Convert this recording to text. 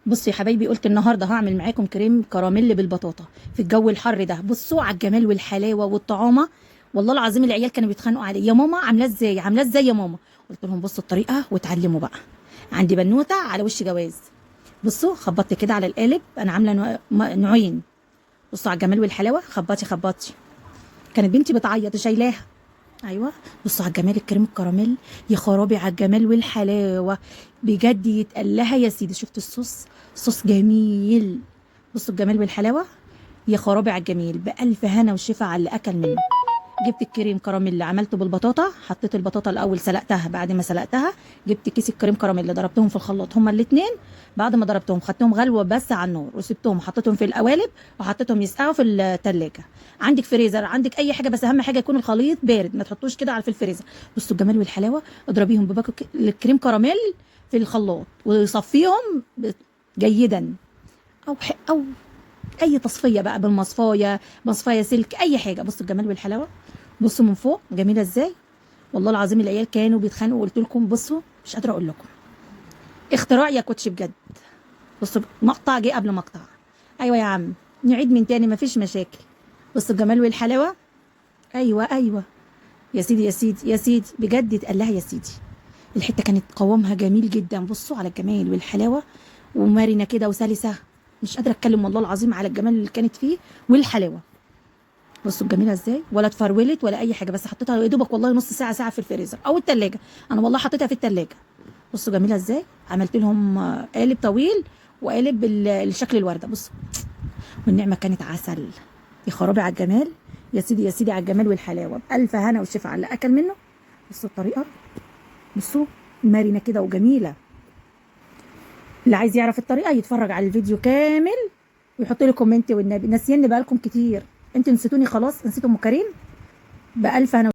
بصوا يا حبايبي، قلت النهارده هعمل معاكم كريم كراميل بالبطاطا في الجو الحر ده. بصوا على الجمال والحلاوه والطعامه. والله العظيم العيال كانوا بيتخانقوا عليه، يا ماما عاملاه ازاي، عاملاه ازاي يا ماما. قلت لهم بصوا الطريقه واتعلموا بقى. عندي بنوته على وش جواز. بصوا خبطت كده على القالب، انا عامله نوعين. بصوا على الجمال والحلاوه، خبطي خبطي. كانت بنتي بتعيط شايلاها. ايوه. بصوا على الجمال، الكريم الكراميل. يا خرابي على الجمال والحلاوه. بجد يتقال لها يا سيدي. شفت الصوص؟ صوص جميل. بصوا الجمال والحلاوه. يا خرابي على الجميل، بألف هنا وشفا على اللي اكل منه. جبت الكريم كراميل اللي عملته بالبطاطا، حطيت البطاطا الاول سلقتها. بعد ما سلقتها جبت كيس الكريم كراميل اللي ضربتهم في الخلاط هما الاثنين. بعد ما ضربتهم خدتهم غلوه بس على النار وسبتهم وحطيتهم في القوالب وحطيتهم يسقعوا في الثلاجه. عندك فريزر، عندك اي حاجه، بس اهم حاجه يكون الخليط بارد، ما تحطوش كده على في الفريزر. بصوا الجمال والحلاوه. اضربيهم بباكو الكريم كراميل في الخلاط وصفيهم جيدا. او اي تصفيه بقى بالمصفايه، مصفايه سلك، اي حاجه. بصوا الجمال والحلاوه. بصوا من فوق جميله ازاي. والله العظيم العيال كانوا بيتخانقوا، قلت لكم بصوا مش قادره اقول لكم. اختراع يا كوتش بجد. بصوا مقطع جه قبل مقطع. ايوه يا عم، نعيد من تاني مفيش مشاكل. بصوا الجمال والحلاوه. ايوه ايوه. يا سيدي يا سيدي يا سيدي، بجد اتقال لها يا سيدي. الحته كانت قوامها جميل جدا. بصوا على الجمال والحلاوه، ومرنه كده وسلسه. مش قادره اتكلم والله العظيم على الجمال اللي كانت فيه والحلاوه. بصوا الجميله ازاي، ولا اتفرولت ولا اي حاجه، بس حطيتها يا دوبك والله نص ساعه ساعه في الفريزر او التلاجة. انا والله حطيتها في التلاجة. بصوا جميله ازاي. عملت لهم قالب طويل وقالب الشكل الورده. بصوا والنعمه كانت عسل. يا خرابي على الجمال. يا سيدي يا سيدي على الجمال والحلاوه، بألف هنا وشفا على اللي اكل منه. بصوا الطريقه. بصوا مرنه كده وجميله. اللي عايز يعرف الطريقه يتفرج على الفيديو كامل ويحط لي كومنت. والنبي ناسيني بقالكم كتير. انتوا نسيتوني خلاص، نسيتوا ام كريم. بألف هنا